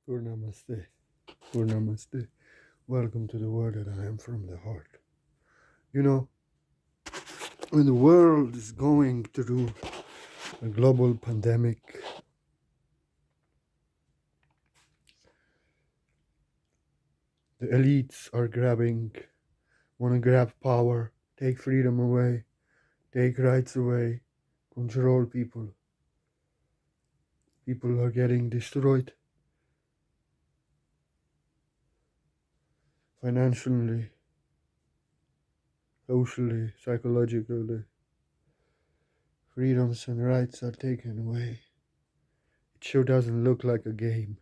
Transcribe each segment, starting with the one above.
Purnamaste. Purnamaste. Welcome to the word that I am from the heart. You know, when the world is going through a global pandemic, the elites are want to grab power, take freedom away, take rights away, control people. People are getting destroyed financially, socially, psychologically. Freedoms and rights are taken away. It sure doesn't look like a game.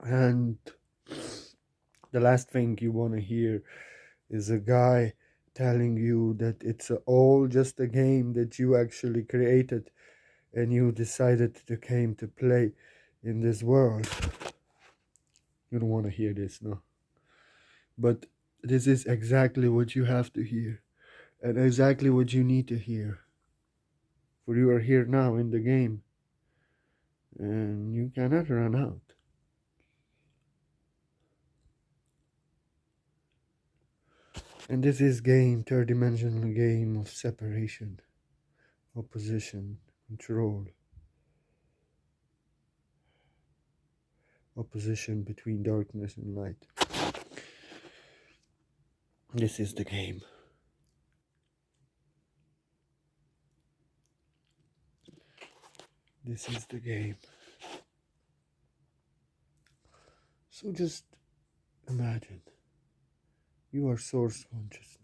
And the last thing you want to hear is a guy telling you that it's all just a game that you actually created and you decided to came to play in this world. You don't want to hear this, no. But this is exactly what you have to hear and exactly what you need to hear. For you are here now in the game and you cannot run out. And this is game, third dimensional game of separation, opposition, control, opposition between darkness and light. This is the game. This is the game. So just imagine you are source consciousness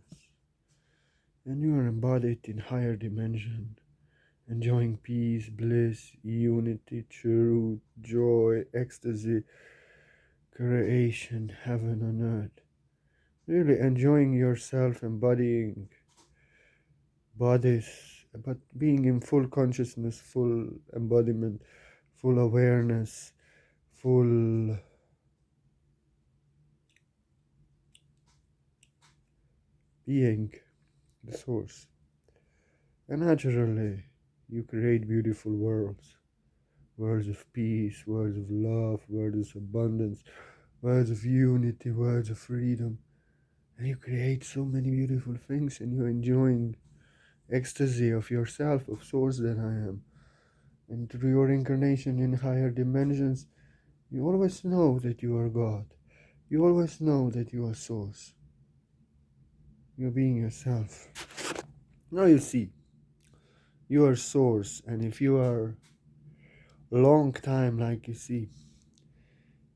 and you are embodied in higher dimension, enjoying peace, bliss, unity, truth, joy, ecstasy, creation, heaven on earth. Really enjoying yourself, embodying bodies, but being in full consciousness, full embodiment, full awareness, full being the source. And naturally, you create beautiful worlds. Worlds of peace, worlds of love, worlds of abundance, worlds of unity, worlds of freedom. And you create so many beautiful things and you're enjoying ecstasy of yourself, of source that I am. And through your incarnation in higher dimensions, you always know that you are God. You always know that you are source. You're being yourself. Now you see, you are source, and if you are long time, like you see,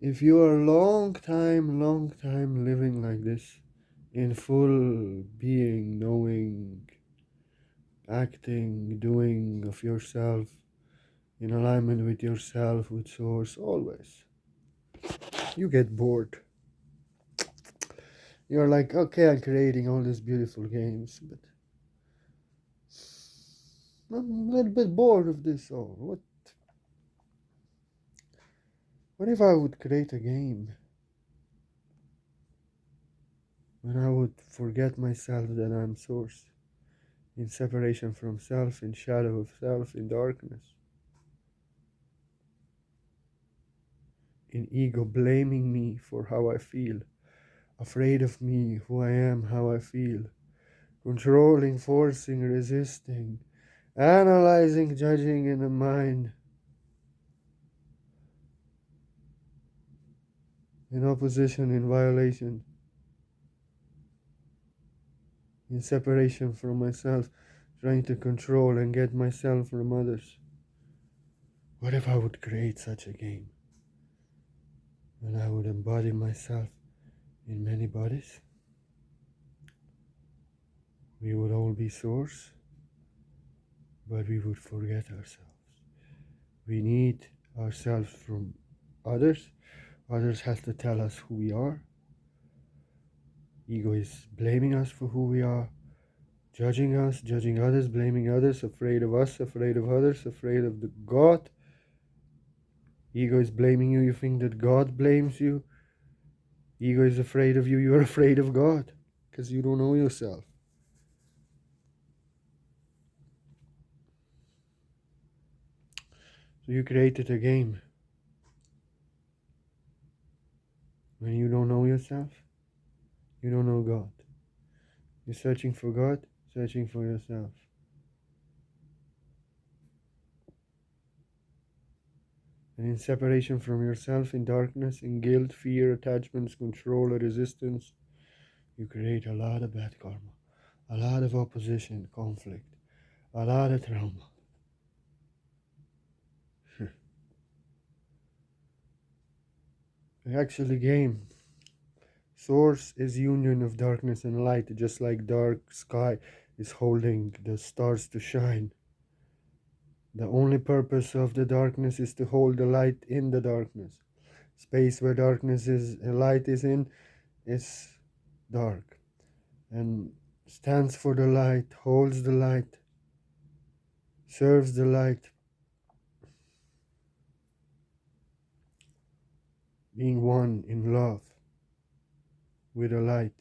if you are long time living like this, in full being, knowing, acting, doing of yourself, in alignment with yourself, with source, always, you get bored. You're like, okay, I'm creating all these beautiful games, but I'm a little bit bored of this all. What if I would create a game when I would forget myself that I'm source, in separation from self, in shadow of self, in darkness, in ego blaming me for how I feel, afraid of me, who I am, how I feel, controlling, forcing, resisting, analyzing, judging in the mind, in opposition, in violation, in separation from myself, trying to control and get myself from others. What if I would create such a game? And I would embody myself in many bodies? We would all be source, but we would forget ourselves. We need ourselves from others. Others have to tell us who we are. Ego is blaming us for who we are, judging us, judging others, blaming others, afraid of us, afraid of others, afraid of the God. Ego is blaming you. You think that God blames you. Ego is afraid of you. You're afraid of God because you don't know yourself. So you created a game. When you don't know yourself, you don't know God. You're searching for God, searching for yourself. And in separation from yourself, in darkness, in guilt, fear, attachments, control, or resistance, you create a lot of bad karma, a lot of opposition, conflict, a lot of trauma. Actually, game. Source is union of darkness and light, just like dark sky is holding the stars to shine. The only purpose of the darkness is to hold the light in the darkness. Space where darkness is and light is in is dark, and stands for the light, holds the light, serves the light, being one in love with the light,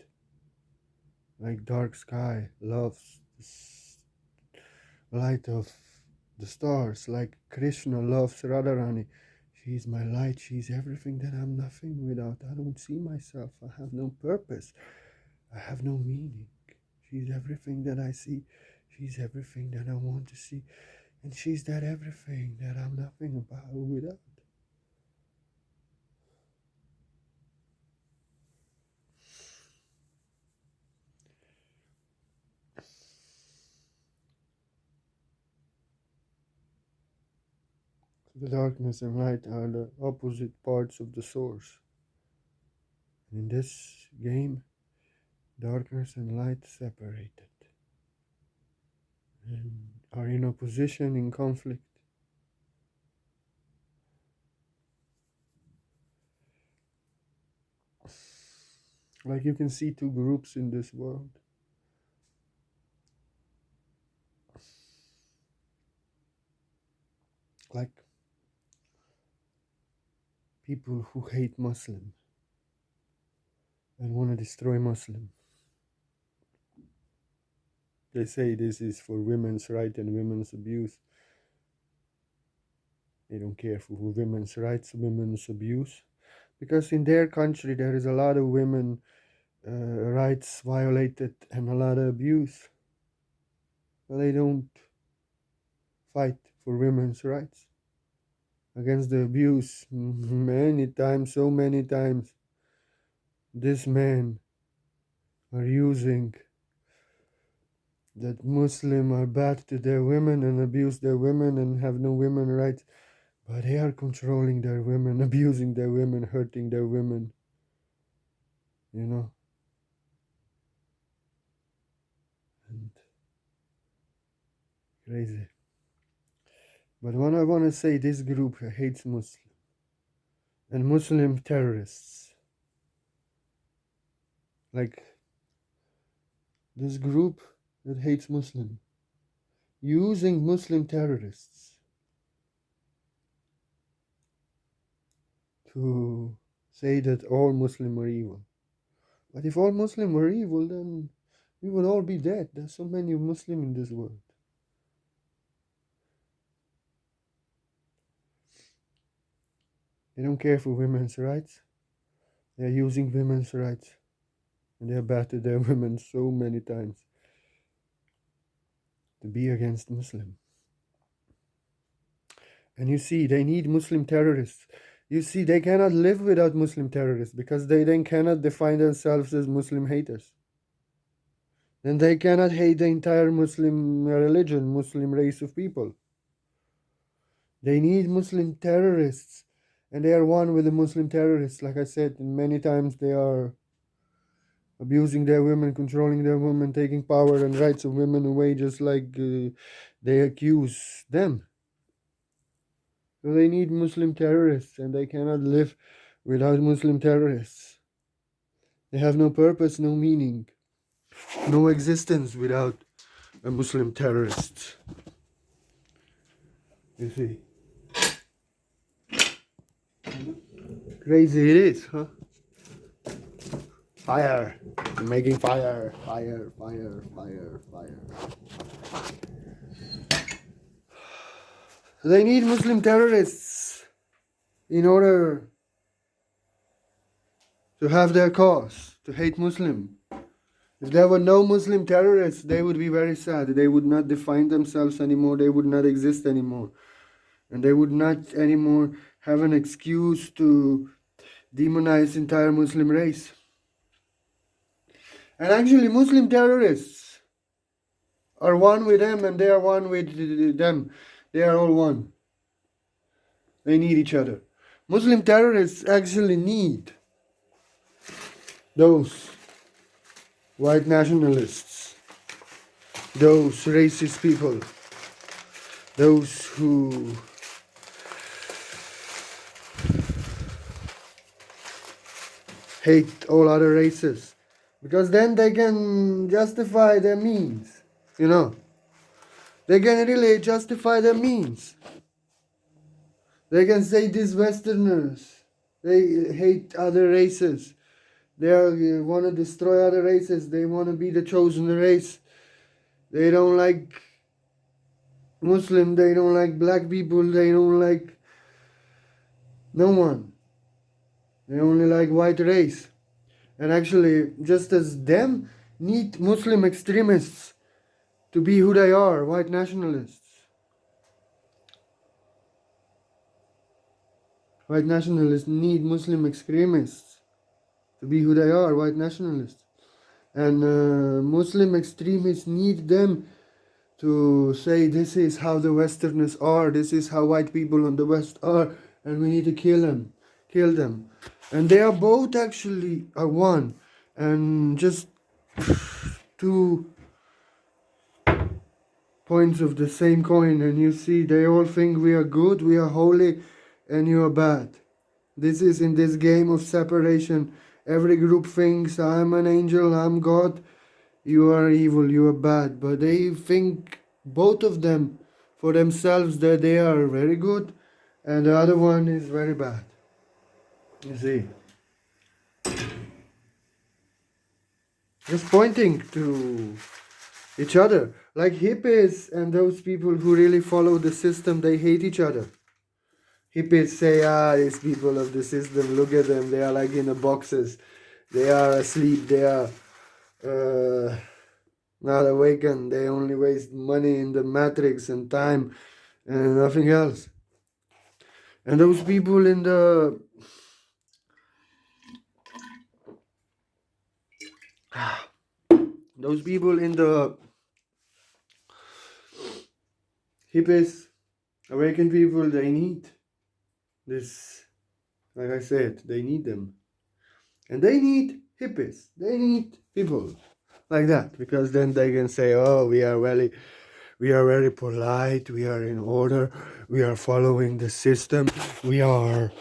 like dark sky loves the light of the stars, like Krishna loves Radharani. She's my light, she's everything that I'm nothing without. I don't see myself, I have no purpose, I have no meaning. She's everything that I see, she's everything that I want to see, and she's that everything that I'm nothing about without. The darkness and light are the opposite parts of the source. In this game, darkness and light separated and are in opposition, in conflict. Like you can see two groups in this world. Like people who hate Muslim and want to destroy Muslim. They say this is for women's right and women's abuse. They don't care for women's rights, women's abuse. Because in their country there is a lot of women rights violated and a lot of abuse. But they don't fight for women's rights against the abuse. Many times, so many times, these men are using that Muslim are bad to their women and abuse their women and have no women rights, but they are controlling their women, abusing their women, hurting their women, you know. And crazy. But when I want to say this group hates Muslim and Muslim terrorists, like this group that hates Muslim, using Muslim terrorists to say that all Muslims are evil. But if all Muslims were evil, then we would all be dead. There's so many Muslims in this world. They don't care for women's rights. They're using women's rights. And they have battered their women so many times to be against Muslim. And you see, they need Muslim terrorists. You see, they cannot live without Muslim terrorists because they then cannot define themselves as Muslim haters. Then they cannot hate the entire Muslim religion, Muslim race of people. They need Muslim terrorists. And they are one with the Muslim terrorists. Like I said, many times they are abusing their women, controlling their women, taking power and rights of women away, just like they accuse them. So they need Muslim terrorists, and they cannot live without Muslim terrorists. They have no purpose, no meaning, no existence without a Muslim terrorist. You see. Crazy it is, huh? Fire. I'm making fire. Fire, fire, fire, fire. They need Muslim terrorists in order to have their cause, to hate Muslim. If there were no Muslim terrorists, they would be very sad. They would not define themselves anymore. They would not exist anymore. And they would not anymore have an excuse to demonize entire Muslim race. And actually, Muslim terrorists are one with them and they are one with them. They are all one. They need each other. Muslim terrorists actually need those white nationalists, those racist people, those who hate all other races, because then they can justify their means, you know. They can really justify their means. They can say these Westerners, they hate other races. They want to destroy other races. They want to be the chosen race. They don't like Muslim. They don't like black people. They don't like no one. They only like white race. And actually, just as them need Muslim extremists to be who they are, white nationalists. White nationalists need Muslim extremists to be who they are, white nationalists. And Muslim extremists need them to say this is how the Westerners are, this is how white people on the West are, and we need to kill them. And they are both actually are one, and just two points of the same coin. And you see, they all think we are good, we are holy, and you are bad. This is in this game of separation. Every group thinks I'm an angel, I'm God, you are evil, you are bad. But they think, both of them, for themselves, that they are very good and the other one is very bad. You see. Just pointing to each other. Like hippies and those people who really follow the system, they hate each other. Hippies say, these people of the system, look at them, they are like in the boxes. They are asleep, they are not awakened, they only waste money in the matrix and time and nothing else. And those people in the those people in the hippies, awakened people, they need this, like I said, they need them. And they need hippies, they need people like that, because then they can say, oh, we are very polite, we are in order, we are following the system, we are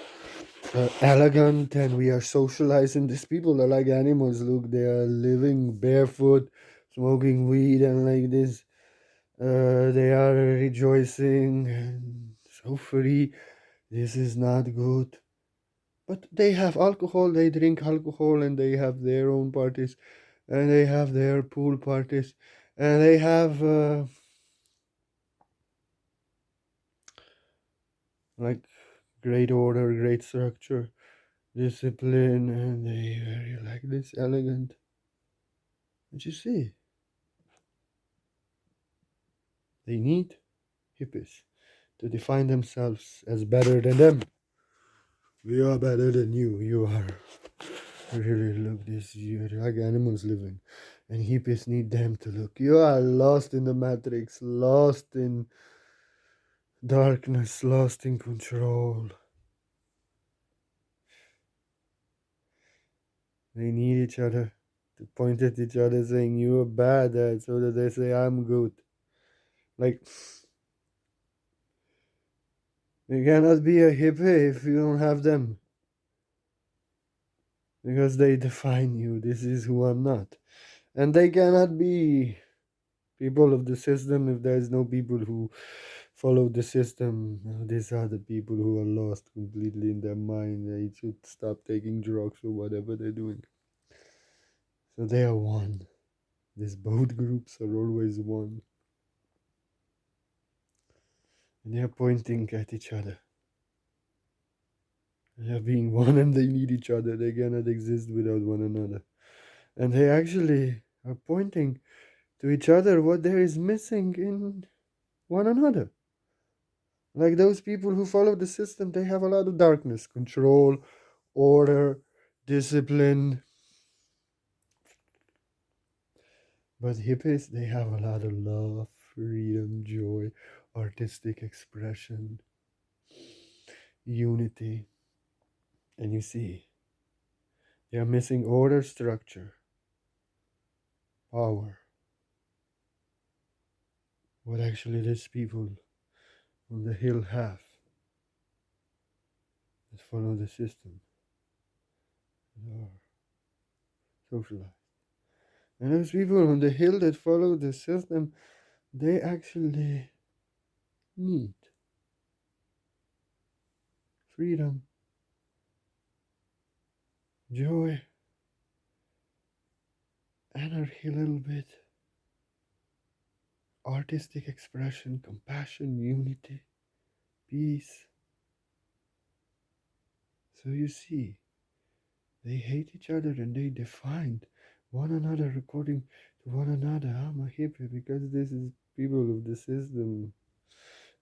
elegant, and we are socializing. These people are like animals. Look, they are living barefoot, smoking weed, and like this. They are rejoicing and so free. This is not good. But they have alcohol, they drink alcohol, and they have their own parties, and they have their pool parties, and they have like great order, great structure, discipline, and they very like this elegant. And you see, they need hippies to define themselves as better than them. We are better than you. You are really, look this. You're like animals living, and hippies need them to look. You are lost in the matrix, lost in darkness, lost in control. They need each other to point at each other, saying you are bad, so that they say I'm good. Like, you cannot be a hippie if you don't have them, because they define you. This is who I'm not. And they cannot be people of the system if there's no people who follow the system. These are the people who are lost completely in their mind. They should stop taking drugs or whatever they're doing. So they are one. These both groups are always one. And they are pointing at each other. They're being one and they need each other. They cannot exist without one another. And they actually are pointing to each other what there is missing in one another. Like those people who follow the system, they have a lot of darkness, control, order, discipline. But hippies, they have a lot of love, freedom, joy, artistic expression, unity. And you see, they are missing order, structure, power. What actually these people on the hill have that follow the system are socialized. And those people on the hill that follow the system, they actually need freedom, joy, anarchy a little bit, artistic expression, compassion, unity, peace. So you see, they hate each other and they defined one another according to one another. I'm a hippie because this is people of the system.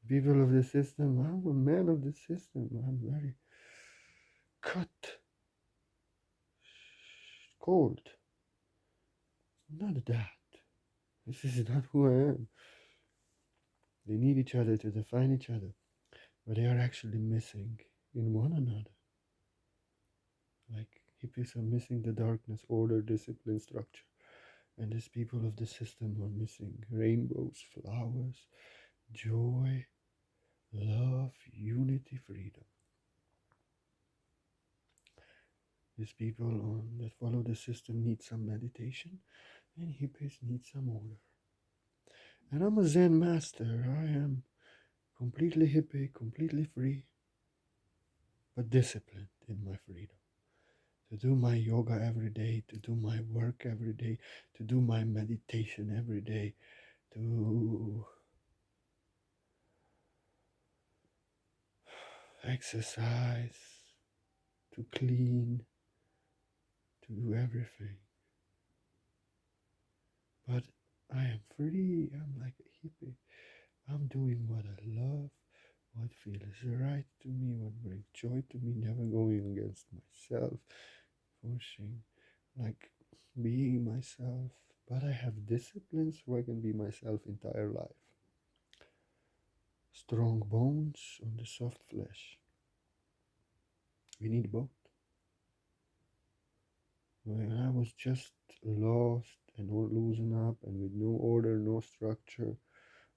People of the system. I'm a man of the system. I'm very cut, cold. Not that. This is not who I am. They need each other to define each other, but they are actually missing in one another. Like hippies are missing the darkness, order, discipline, structure. And these people of the system are missing rainbows, flowers, joy, love, unity, freedom. These people that follow the system need some meditation, and hippies need some order. And I'm a Zen master. I am completely hippie, completely free, but disciplined in my freedom. To do my yoga every day, to do my work every day, to do my meditation every day, to exercise, to clean, to do everything. But I am free. I'm like a hippie. I'm doing what I love, what feels right to me, what brings joy to me, never going against myself, pushing, like being myself. But I have discipline so I can be myself entire life. Strong bones on the soft flesh. We need both. When I was just lost and all losing up and with no order, no structure,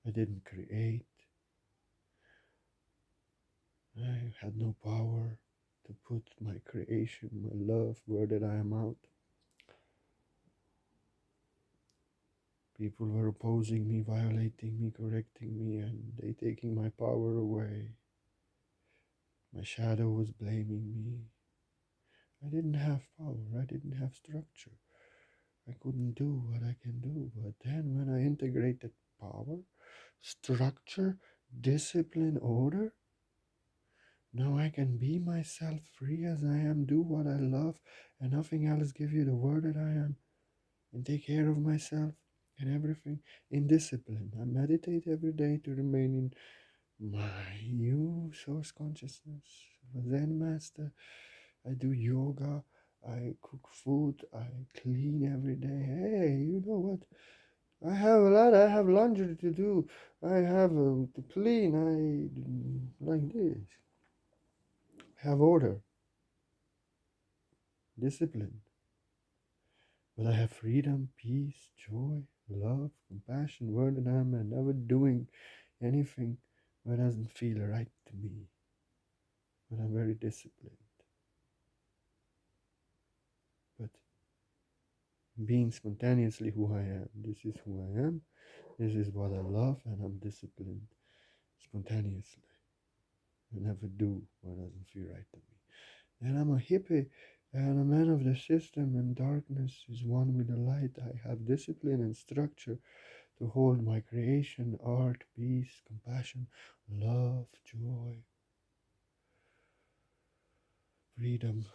I didn't create. I had no power to put my creation, my love, where did I am out. People were opposing me, violating me, correcting me, and they taking my power away. My shadow was blaming me. I didn't have power, I didn't have structure. I couldn't do what I can do. But then when I integrated power, structure, discipline, order, now I can be myself free as I am, do what I love, and nothing else give you the word that I am, and take care of myself and everything in discipline. I meditate every day to remain in my new source consciousness. I'm a Zen master. I do yoga. I cook food. I clean every day. Hey, you know what? I have a lot. I have laundry to do. I have to clean. Like this. I have order, discipline. But I have freedom, peace, joy, love, compassion, word and I'm never doing anything that doesn't feel right to me. But I'm very disciplined. But being spontaneously who I am. This is who I am. This is what I love, and I'm disciplined spontaneously. I never do what doesn't feel right to me. And I'm a hippie and a man of the system, and darkness is one with the light. I have discipline and structure to hold my creation, art, peace, compassion, love, joy. freedom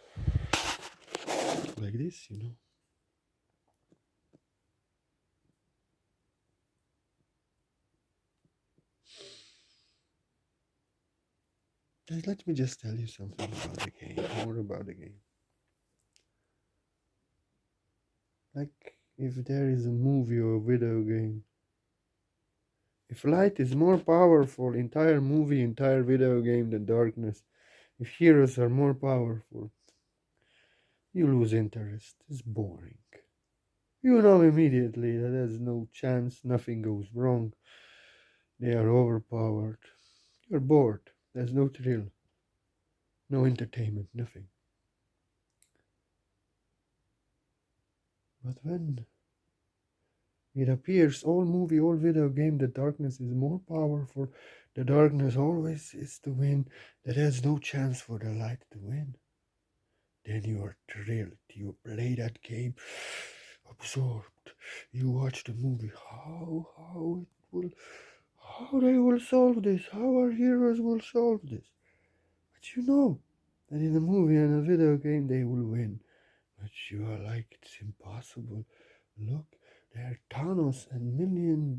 like this, you know. Let me just tell you something about the game, more about the game. Like, if there is a movie or a video game, if light is more powerful, entire movie, entire video game than darkness, if heroes are more powerful, you lose interest. It's boring. You know immediately that there's no chance, nothing goes wrong. They are overpowered. You're bored. There's no thrill, no entertainment, nothing. But when it appears, all movie, all video game, the darkness is more powerful. The darkness always is to win. There is no chance for the light to win. Then you are thrilled. You play that game, absorbed. You watch the movie. How they will solve this? How our heroes will solve this? But you know that in a movie and a video game they will win. But you are like, it's impossible. Look, there are Thanos and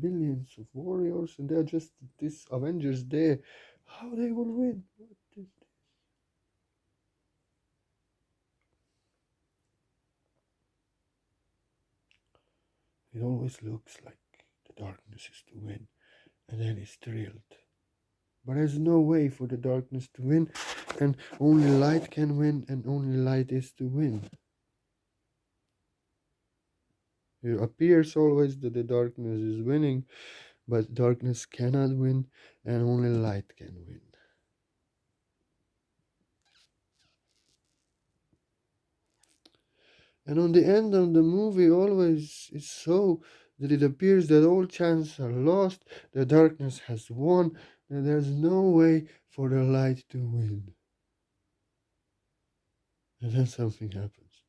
billions of warriors, and they're just these Avengers there. How they will win? What is this? It always looks like the darkness is to win, and then it's thrilled. But there's no way for the darkness to win, and only light can win, and only light is to win. It appears always that the darkness is winning, but darkness cannot win, and only light can win. And on the end of the movie, always is so that it appears that all chances are lost, the darkness has won, and there's no way for the light to win. And then something happens,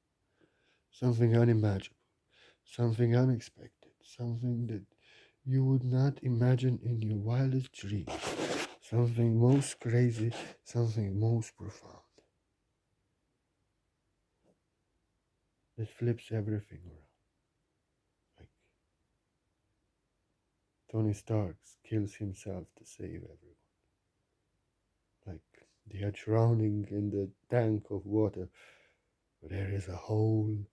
something unimaginable, something unexpected, something that you would not imagine in your wildest dreams, something most crazy, something most profound that flips everything around. Like Tony Stark kills himself to save everyone. Like they are drowning in the tank of water. There is a hole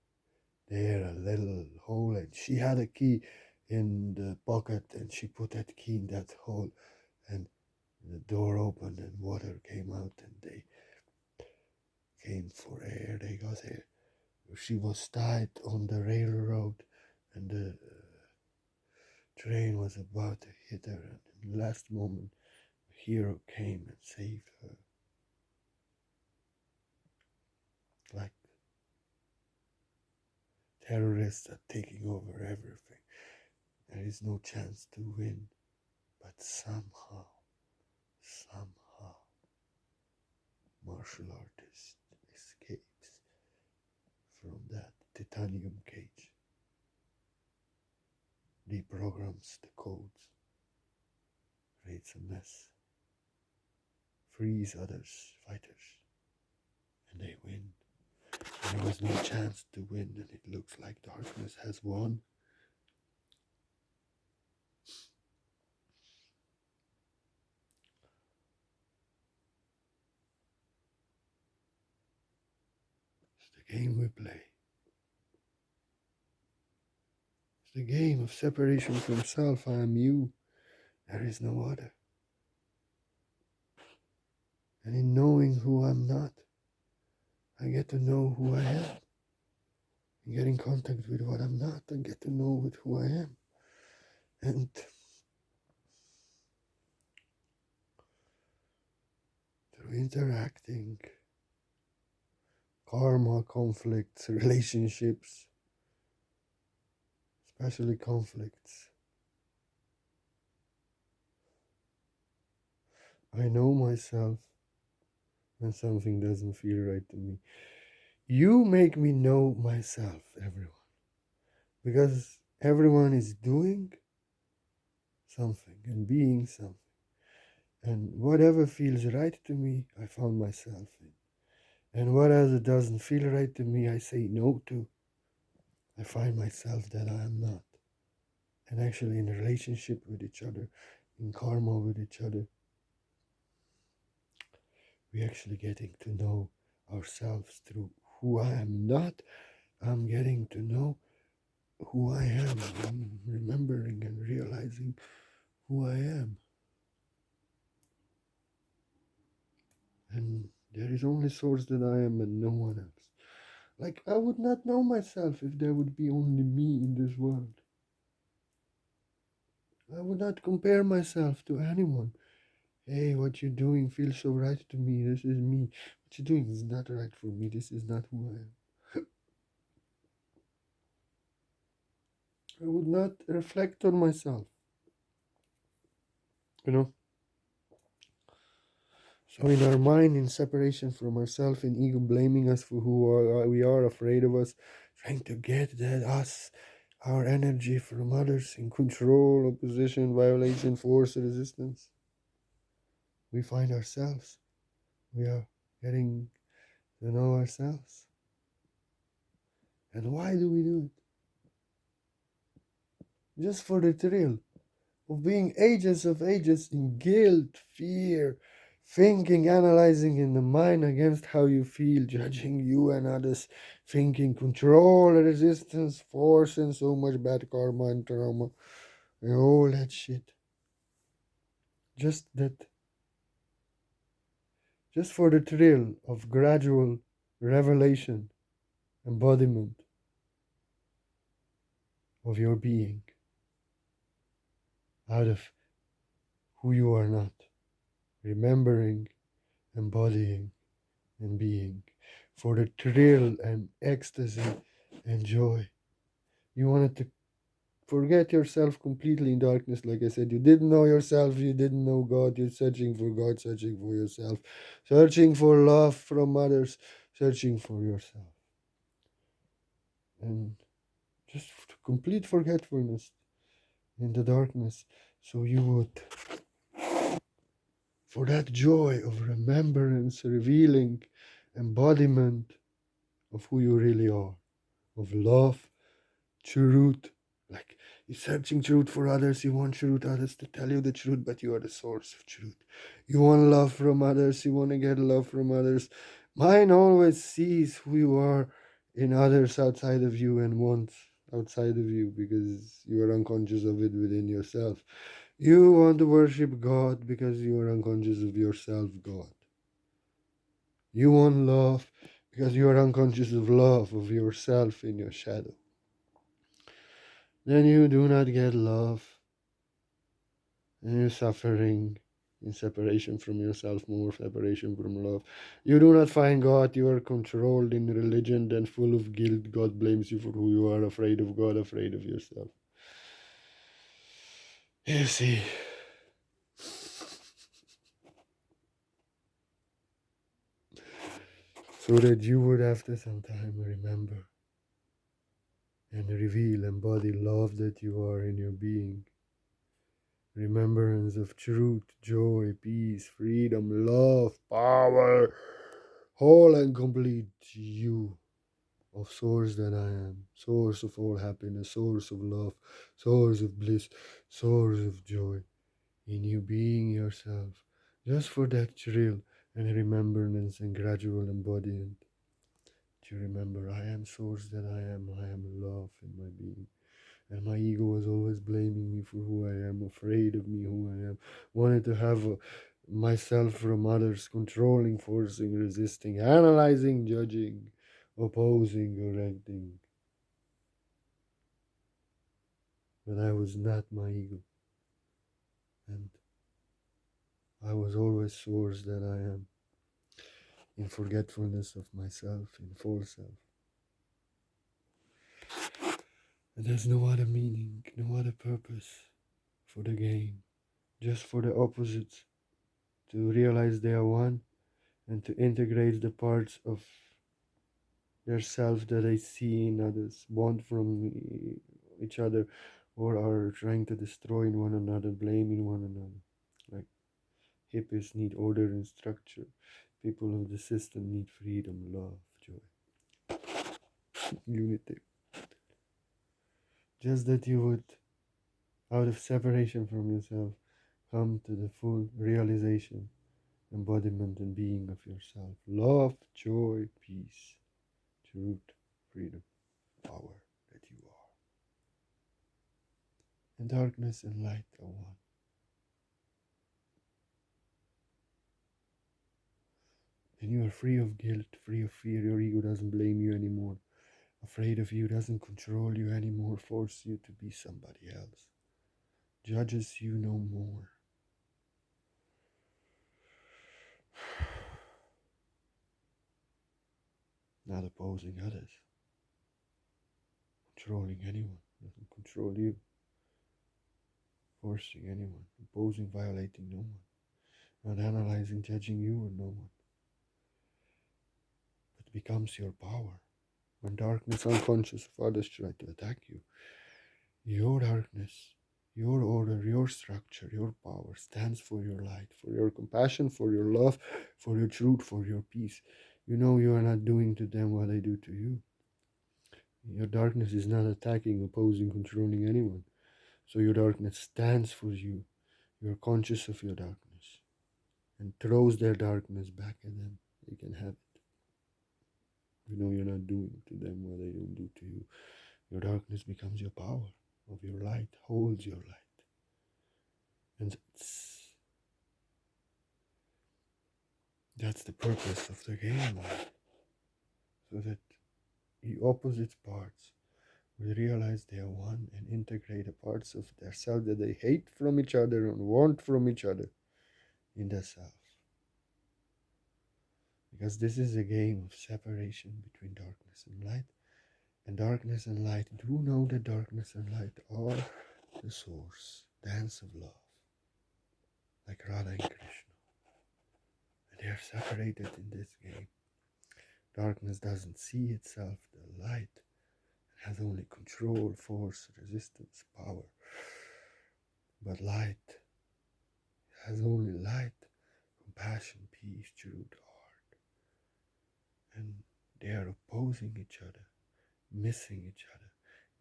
there, a little hole, and she had a key in the pocket, and she put that key in that hole, and the door opened, and water came out, and they came for air. They got air. She was tied on the railroad, and the train was about to hit her, and in the last moment, a hero came and saved her. Like terrorists are taking over everything. There is no chance to win, but somehow, martial artist escapes from that titanium cage, deprograms the codes, creates a mess, frees others, fighters, and they win. And there was no chance to win, and it looks like darkness has won. It's the game we play. It's the game of separation from self. I am you. There is no other. And in knowing who I'm not, I get to know who I am. And get in contact with what I'm not and get to know with who I am. And through interacting, karma, conflicts, relationships, especially conflicts, I know myself when something doesn't feel right to me. You make me know myself, everyone. Because everyone is doing something and being something. And whatever feels right to me, I found myself in. And whereas it doesn't feel right to me, I say no to. I find myself that I am not. And actually, in a relationship with each other, in karma with each other, we actually getting to know ourselves through who I am not. I'm getting to know who I am. I'm remembering and realizing who I am. And there is only source that I am and no one else. Like, I would not know myself if there would be only me in this world. I would not compare myself to anyone. Hey, what you're doing feels so right to me. This is me. What you're doing is not right for me. This is not who I am. I would not reflect on myself. You know? So in our mind, in separation from ourselves, in ego blaming us for we are, afraid of us, trying to get that us, our energy from others, in control, opposition, violation, force, resistance, we find ourselves. We are getting to know ourselves. And why do we do it? Just for the thrill of being agents of agents in guilt, fear, thinking, analyzing in the mind against how you feel, judging you and others, thinking, control, resistance, force, and so much bad karma and trauma, and all that shit. Just that, just for the thrill of gradual revelation, embodiment of your being out of who you are not, remembering, embodying, and being, for the thrill and ecstasy and joy. You wanted to forget yourself completely in darkness, like I said. You didn't know yourself, you didn't know God. You're searching for God, searching for yourself, searching for love from others, searching for yourself. And just complete forgetfulness in the darkness. So you would, for that joy of remembrance, revealing, embodiment of who you really are, of love, truth. Like, you're searching truth for others, you want truth others to tell you the truth, but you are the source of truth. You want love from others, you want to get love from others. Mind always sees who you are in others outside of you and wants outside of you because you are unconscious of it within yourself. You want to worship God because you are unconscious of yourself, God. You want love because you are unconscious of love of yourself in your shadow. Then you do not get love, and you're suffering in separation from yourself, more separation from love. You do not find God, you are controlled in religion, then full of guilt. God blames you for who you are, afraid of God, afraid of yourself. You see, so that you would after some time remember and reveal, embody love that you are in your being. Remembrance of truth, joy, peace, freedom, love, power, whole and complete you, of source that I am, source of all happiness, source of love, source of bliss, source of joy, in you being yourself, just for that thrill and remembrance and gradual embodiment. To remember, I am source that I am love in my being. And my ego was always blaming me for who I am, afraid of me, who I am, wanted to have myself from others, controlling, forcing, resisting, analyzing, judging, opposing, correcting. But I was not my ego, and I was always source that I am, in forgetfulness of myself, in false self. And there's no other meaning, no other purpose for the game, just for the opposites, to realize they are one and to integrate the parts of their self that they see in others, want from each other, or are trying to destroy in one another, blaming one another. Like, hippies need order and structure. People of the system need freedom, love, joy, unity. Just that you would, out of separation from yourself, come to the full realization, embodiment, and being of yourself. Love, joy, peace, truth, freedom, power that you are. And darkness and light are one. And you are free of guilt, free of fear. Your ego doesn't blame you anymore. Afraid of you doesn't control you anymore, force you to be somebody else. Judges you no more. Not opposing others. Controlling anyone. Doesn't control you. Forcing anyone. Opposing, violating no one. Not analyzing, judging you or no one. But becomes your power. When darkness, unconscious of others, try to attack you, your darkness, your order, your structure, your power stands for your light, for your compassion, for your love, for your truth, for your peace. You know you are not doing to them what they do to you. Your darkness is not attacking, opposing, controlling anyone. So your darkness stands for you. You're conscious of your darkness and throws their darkness back at them. They can have it. You know you're not doing to them what they don't do to you. Your darkness becomes your power of your light, holds your light. And that's the purpose of the game, so that the opposite parts will realize they are one and integrate the parts of their self that they hate from each other and want from each other in their self. Because this is a game of separation between darkness and light. And darkness and light do know that darkness and light are the source, dance of love, like Radha and Krishna. And they are separated in this game. Darkness doesn't see itself, the light has only control, force, resistance, power. But light has only light, compassion, peace, truth, art. And they are opposing each other, missing each other,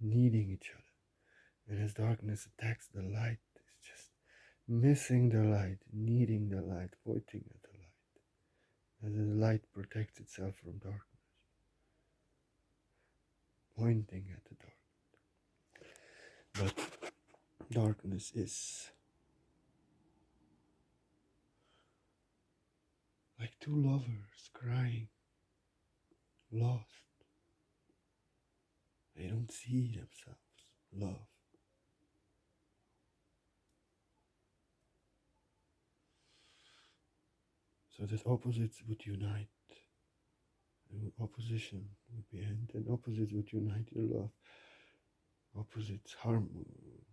needing each other. And as darkness attacks the light, it's just missing the light, needing the light, pointing at the light. As the light protects itself from darkness, pointing at the dark. But darkness is like two lovers crying, lost. They don't see themselves, love. So that opposites would unite, and opposition would be end, and opposites would unite your love. Opposites,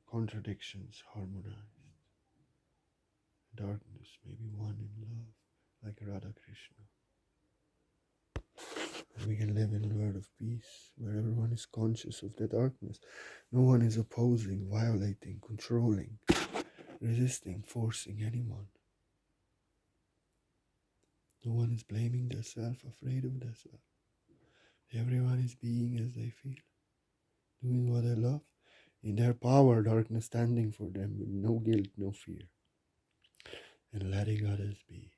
contradictions harmonized. Darkness may be one in love, like Radha Krishna. And we can live in a world of peace, where everyone is conscious of the darkness. No one is opposing, violating, controlling, resisting, forcing anyone. No one is blaming themselves, afraid of themselves. Everyone is being as they feel, doing what they love, in their power, darkness standing for them with no guilt, no fear, and letting others be.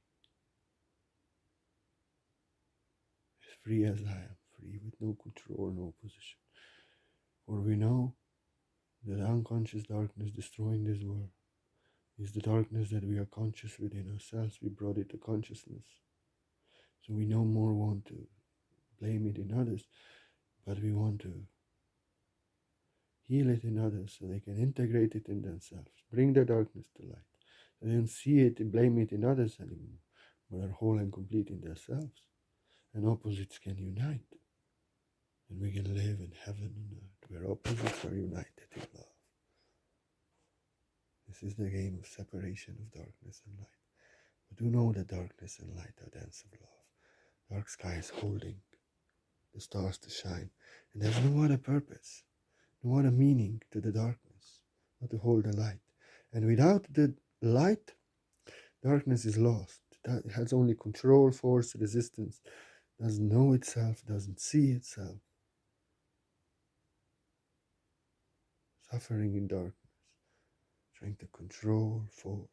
As free as I am, free with no control, no opposition. For we know that unconscious darkness destroying this world is the darkness that we are conscious within ourselves. We brought it to consciousness. So we no more want to blame it in others, but we want to heal it in others so they can integrate it in themselves, bring the darkness to light. So they don't see it and blame it in others anymore, but are whole and complete in themselves. And opposites can unite. And we can live in heaven and earth where opposites are united in love. This is the game of separation of darkness and light. But do know that darkness and light are dance of love. Dark sky is holding the stars to shine. And there's no other purpose, no other meaning to the darkness, but to hold the light. And without the light, darkness is lost. that has only control, force, resistance, doesn't know itself, doesn't see itself, suffering in darkness, trying to control, force,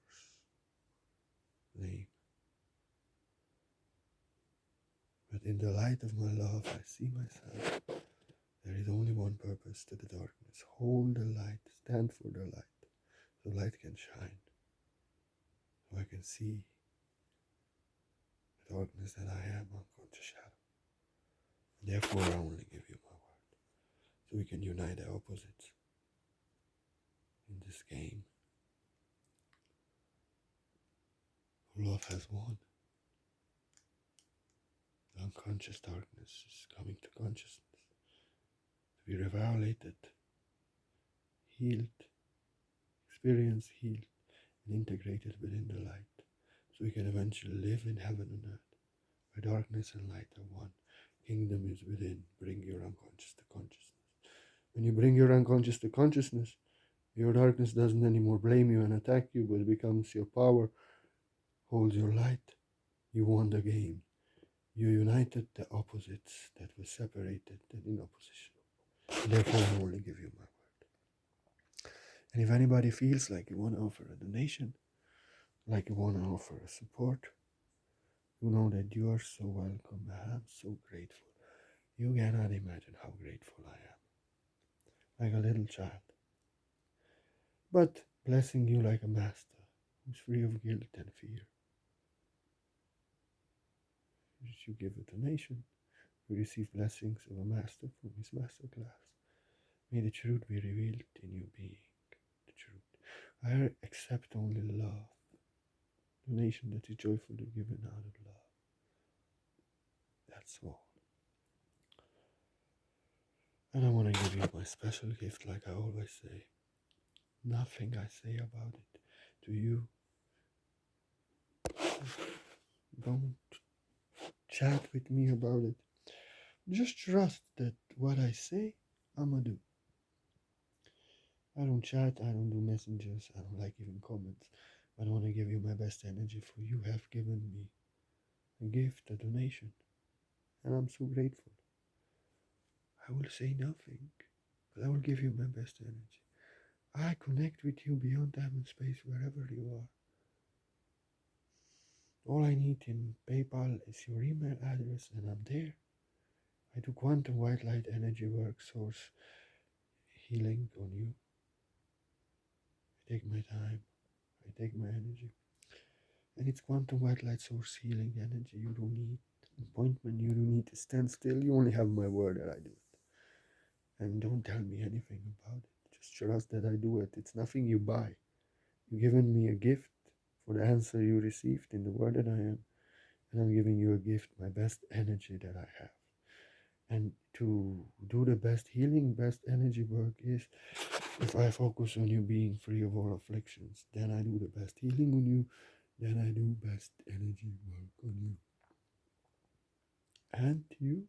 blame. But in the light of my love, I see myself. There is only one purpose to the darkness. Hold the light, stand for the light, so light can shine, so I can see the darkness that I am, unconscious shadow. And therefore, I only give you my word, so we can unite the opposites in this game. Love has won. The unconscious darkness is coming to consciousness, to be revelated, healed, experienced, healed, and integrated within the light, so we can eventually live in heaven on earth, where darkness and light are one. Kingdom is within. Bring your unconscious to consciousness. When you bring your unconscious to consciousness, your darkness doesn't anymore blame you and attack you, but becomes your power, holds your light. You won the game. You united the opposites that were separated and in opposition. And therefore, I only give you my word. And if anybody feels like you want to offer a donation, like you want to offer a support, you know that you are so welcome. I'm so grateful. You cannot imagine how grateful I am. Like a little child. But blessing you like a master who's free of guilt and fear. As you give a donation, you receive blessings of a master from his master class. May the truth be revealed in your being. The truth. I accept only love. Donation that is joyfully given out of love. That's all. And I want to give you my special gift, like I always say. Nothing I say about it to you. Don't chat with me about it. Just trust that what I say, I'ma do. I don't chat, I don't do messengers, I don't like even comments. But I want to give you my best energy, for you have given me a gift, a donation. And I'm so grateful. I will say nothing, but I will give you my best energy. I connect with you beyond time and space, wherever you are. All I need in PayPal is your email address, and I'm there. I do quantum white light energy work, source healing on you. I take my time, I take my energy. And it's quantum white light source healing energy. You don't need appointment, you don't need to stand still. You only have my word that I do it. And don't tell me anything about it. Just trust that I do it. It's nothing you buy. You've given me a gift for the answer you received in the word that I am. And I'm giving you a gift, my best energy that I have. And to do the best healing, best energy work is, if I focus on you being free of all afflictions, then I do the best healing on you, then I do best energy work on you. And you.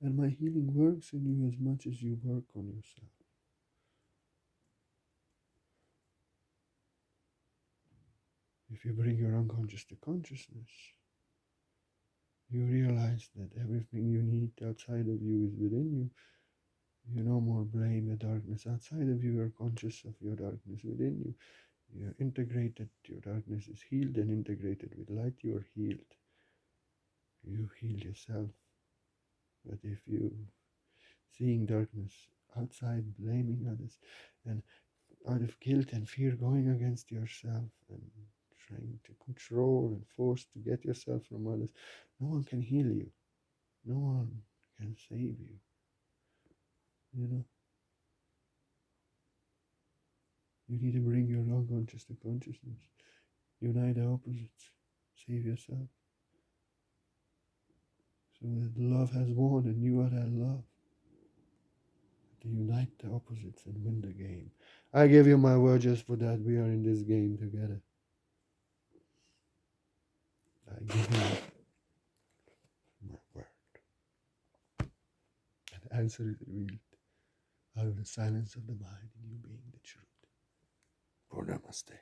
And my healing works on you as much as you work on yourself. If you bring your unconscious to consciousness, you realize that everything you need outside of you is within you. You no more blame the darkness outside of you. You're conscious of your darkness within you. You're integrated. Your darkness is healed and integrated with light. You are healed. You heal yourself. But if you seeing darkness outside, blaming others, and out of guilt and fear going against yourself and trying to control and force to get yourself from others, no one can heal you. No one can save you. You know? You need to bring your unconscious to consciousness. Unite the opposites. Save yourself. So that love has won and you are that love. To unite the opposites and win the game. I give you my word just for that. We are in this game together. I give you my word. And the answer is revealed out of the silence of the mind and you being the truth. For namaste.